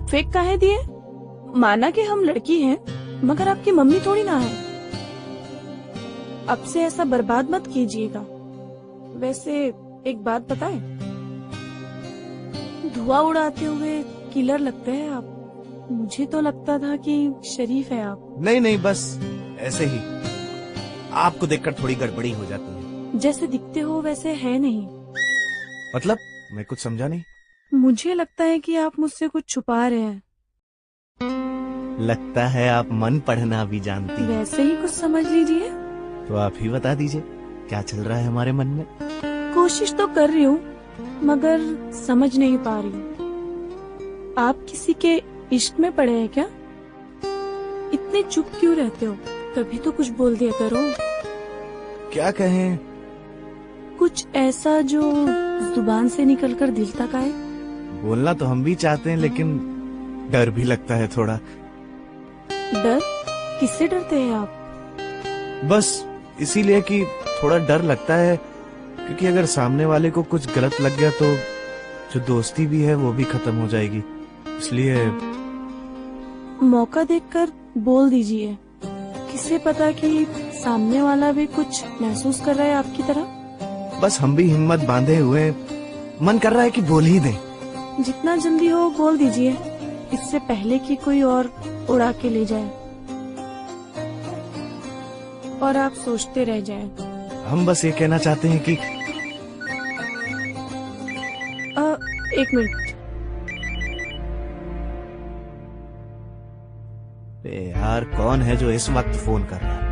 Fake काहे दिए? माना कि हम लड़की हैं, मगर आपकी मम्मी थोड़ी ना है। अब से ऐसा बर्बाद मत कीजिएगा। वैसे एक बात बताएं, धुआं उड़ाते हुए किलर लगते हैं आप। मुझे तो लगता था कि शरीफ है आप। नहीं नहीं, बस ऐसे ही आपको देखकर थोड़ी गड़बड़ी हो जाती है। जैसे दिखते हो वैसे है नहीं। मतलब मैं कुछ समझा नहीं। मुझे लगता है कि आप मुझसे कुछ छुपा रहे हैं। लगता है आप मन पढ़ना भी जानती हैं। वैसे ही कुछ समझ लीजिए। तो आप ही बता दीजिए क्या चल रहा है हमारे मन में। कोशिश तो कर रही हूँ, मगर समझ नहीं पा रही हूँ। आप किसी के इश्क में पड़े हैं क्या? इतने चुप क्यों रहते हो? कभी तो कुछ बोल दिया करो। क्या कहें? कुछ ऐसा जो जुबान से निकलकर दिल तक आए। बोलना तो हम भी चाहते हैं, लेकिन डर भी लगता है थोड़ा। डर? किससे डरते हैं आप? बस इसीलिए कि थोड़ा डर लगता है, क्योंकि अगर सामने वाले को कुछ गलत लग गया तो जो दोस्ती भी है वो भी खत्म हो जाएगी। इसलिए मौका देखकर बोल दीजिए। किसे पता कि सामने वाला भी कुछ महसूस कर रहा है आपकी तरह। बस हम भी हिम्मत बांधे हुए, मन कर रहा है कि बोल ही दें। जितना जल्दी हो बोल दीजिए, इससे पहले कि कोई और उड़ा के ले जाए और आप सोचते रह जाएं। हम बस ये कहना चाहते हैं कि एक मिनट। यार कौन है जो इस वक्त फोन कर रहा है?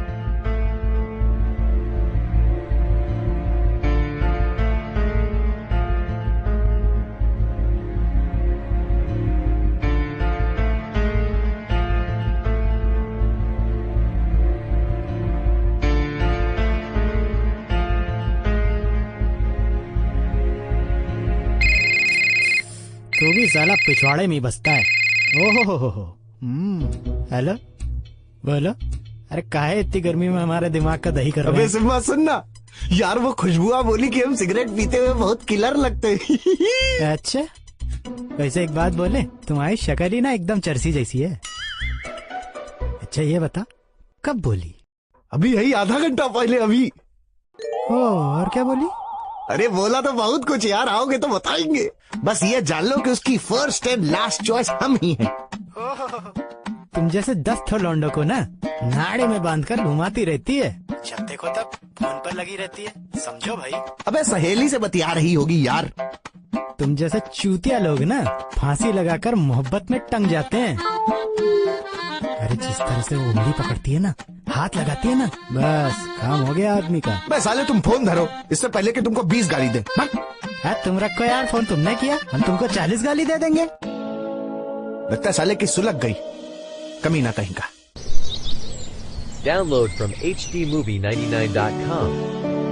तो भी साला पिछवाड़े में बसता है। ओहो हो। हेलो, बोलो। अरे काहे इतनी गर्मी में हमारे दिमाग का दही कर रहे हैं? अबे सिम्हा सुनना यार, वो खुशबुआ बोली कि हम सिगरेट पीते हुए बहुत किलर लगते हैं। अच्छा, वैसे एक बात बोले, तुम्हारी शक्ल ही ना एकदम चरसी जैसी है। अच्छा ये बता, कब बोली? अभी यही आधा घंटा पहले अभी। ओ, और क्या बोली? अरे बोला तो बहुत कुछ यार, आओगे तो बताएंगे। बस ये जान लो कि उसकी फर्स्ट एंड लास्ट चॉइस हम ही हैं। तुम जैसे 10 ठो लौंडों को ना नाड़े में बांधकर घुमाती रहती है, जब देखो तब फोन पर लगी रहती है। समझो भाई। अबे सहेली से बतिया रही होगी यार। तुम जैसे चूतिया लोग ना फांसी लगाकर मोहब्बत में टंग जाते हैं। अरे जिस तरह से वो उंगली पकड़ती है ना, हाथ लगाती है ना, बस काम हो गया आदमी का। बे साले तुम फोन धरो, इससे पहले कि तुमको 20 गाली दे। तुम रखो यार फोन, तुमने किया, हम तुमको 40 गाली दे देंगे। लगता है साले की सुलग गई, कमीना कहीं का। Download from hdmovie99.com.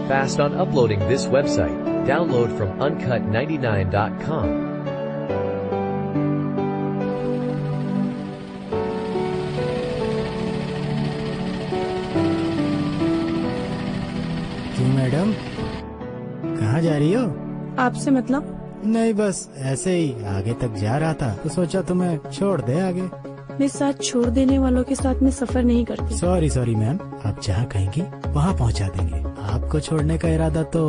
Fast on uploading this website. Download from uncut99.com. क्यों मैडम, कहाँ जा रही हो? आपसे मतलब? नहीं, बस ऐसे ही आगे तक जा रहा था तो सोचा तुम्हें छोड़ दे आगे। मैं साथ छोड़ देने वालों के साथ में सफर नहीं करती। सॉरी मैम, आप जहाँ कहेंगी वहाँ पहुँचा देंगे। आपको छोड़ने का इरादा तो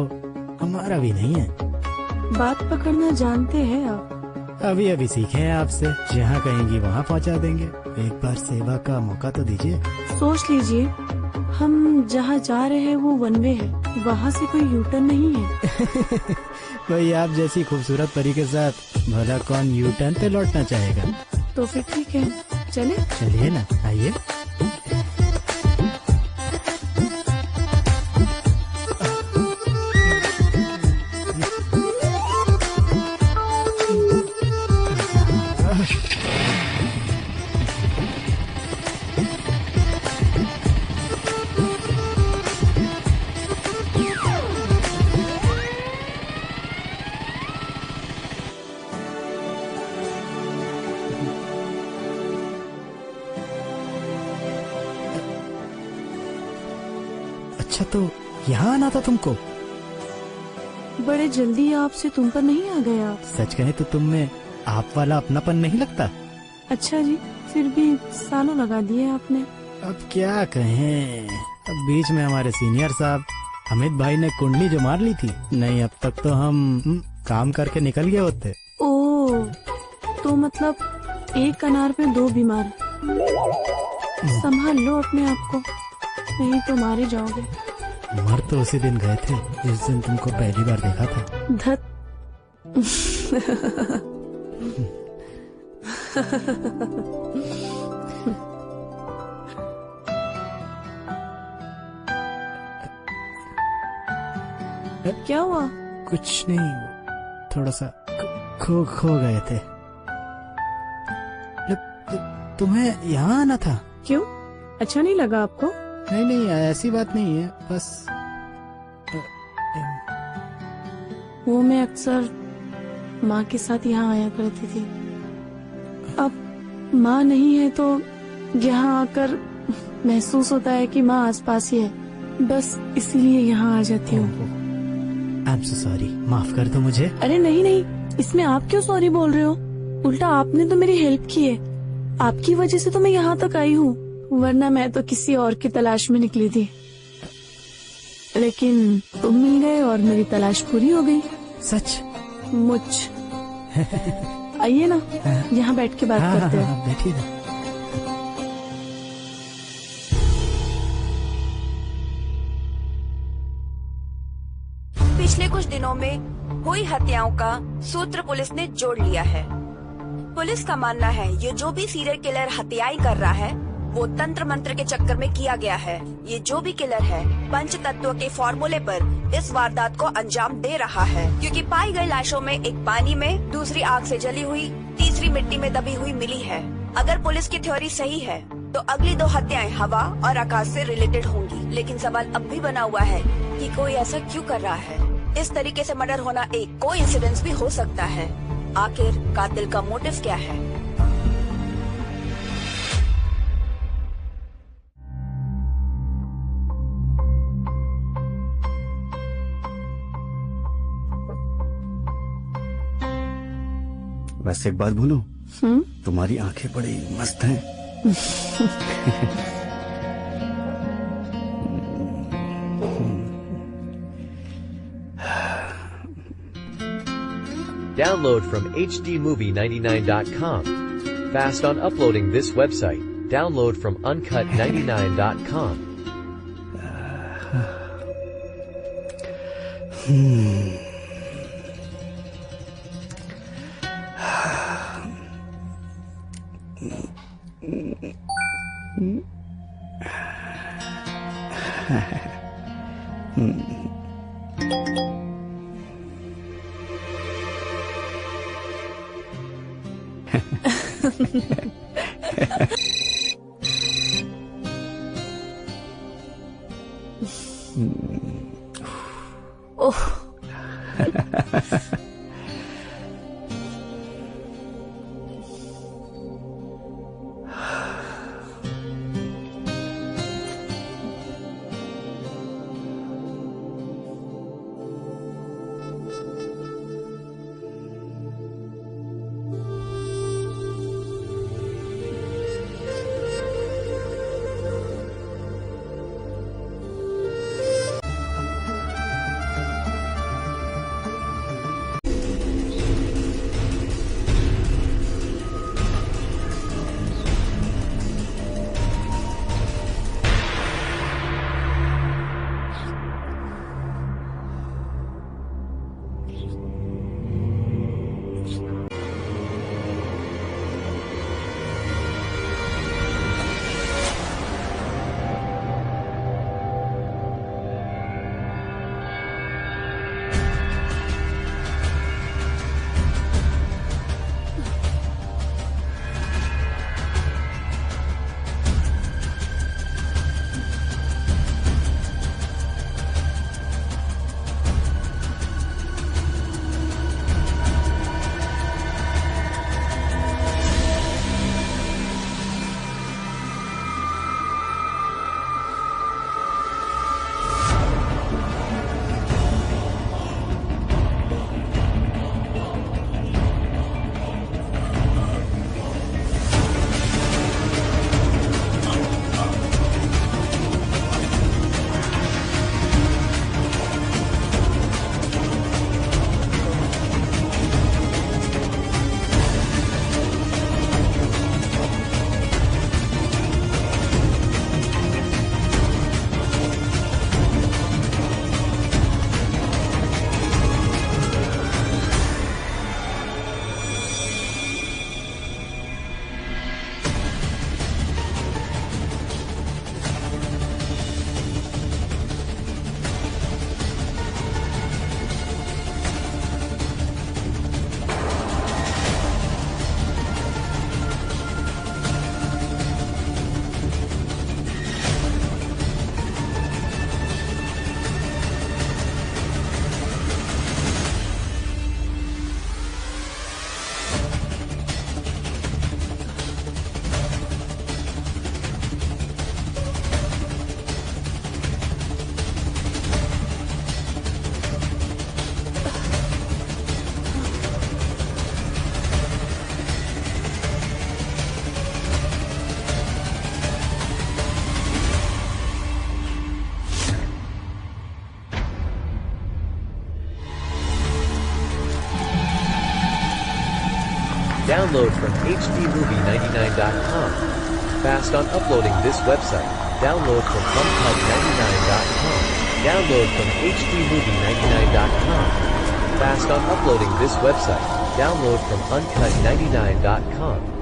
हमारा भी नहीं है। बात पकड़ना जानते हैं आप। अभी अभी सीखे हैं आपसे। जहाँ कहेंगी वहाँ पहुँचा देंगे। एक बार सेवा का मौका तो दीजिए। सोच लीजिए, हम जहाँ जा रहे हैं वो वन वे है, वहाँ से कोई यूटर्न नहीं है। भाई आप जैसी खूबसूरत परी के साथ भला कौन यू टर्न पे लौटना चाहेगा? तो फिर ठीक है, चले? चलिए ना, आइए। अच्छा, तो यहाँ आना था तुमको? बड़े जल्दी आपसे तुम पर नहीं आ गया। सच कहें तो तुम में आप वाला अपनापन नहीं लगता। अच्छा जी, फिर भी सालों लगा दिए आपने। अब क्या कहें, अब बीच में हमारे सीनियर साहब अमित भाई ने कुंडली जो मार ली थी, नहीं अब तक तो हम काम करके निकल गए होते। ओ, तो मतलब एक अनार में दो बीमार। संभाल लो अपने आप को, नहीं तो मारे जाओगे। मर तो उसी दिन गए थे जिस दिन तुमको पहली बार देखा था। धत। क्या हुआ? कुछ नहीं, थोड़ा सा खो गए थे। तुम्हें यहाँ आना था? क्यों, अच्छा नहीं लगा आपको? नहीं नहीं, ऐसी बात नहीं है, बस वो मैं अक्सर माँ के साथ यहाँ आया करती थी। अब माँ नहीं है तो यहाँ आकर महसूस होता है कि माँ आसपास ही है, बस इसीलिए यहाँ आ जाती हूँ। आई एम सो सॉरी, माफ कर दो मुझे। अरे नहीं नहीं, इसमें आप क्यों सॉरी बोल रहे हो? उल्टा आपने तो मेरी हेल्प की है, आपकी वजह से तो मैं यहाँ तक आई हूँ, वरना मैं तो किसी और की तलाश में निकली थी। लेकिन तुम मिल गए और मेरी तलाश पूरी हो गई। सच? मुझ। आइए ना, यहाँ बैठ के बात करते हैं। बैठिए ना। पिछले कुछ दिनों में हुई हत्याओं का सूत्र पुलिस ने जोड़ लिया है। पुलिस का मानना है ये जो भी सीरियल किलर हत्याएं कर रहा है वो तंत्र मंत्र के चक्कर में किया गया है। ये जो भी किलर है पंच तत्व के फॉर्मूले पर इस वारदात को अंजाम दे रहा है, क्योंकि पाई गई लाशों में एक पानी में, दूसरी आग से जली हुई, तीसरी मिट्टी में दबी हुई मिली है। अगर पुलिस की थ्योरी सही है तो अगली दो हत्याएं हवा और आकाश से रिलेटेड होंगी। लेकिन सवाल अब भी बना हुआ है कि कोई ऐसा क्यों कर रहा है। इस तरीके से मर्डर होना एक कोइंसिडेंस भी हो सकता है। आखिर कातिल का मोटिव क्या है? वैसे एक बात बोलूं, तुम्हारी आंखें बड़ी मस्त हैं। Download from hdmovie99.com. Fast on uploading this website. Download from uncut99.com. Oh. Download from hdmovie99.com. Fast on uploading this website. Download from uncut99.com. Download from hdmovie99.com. Fast on uploading this website. Download from uncut99.com.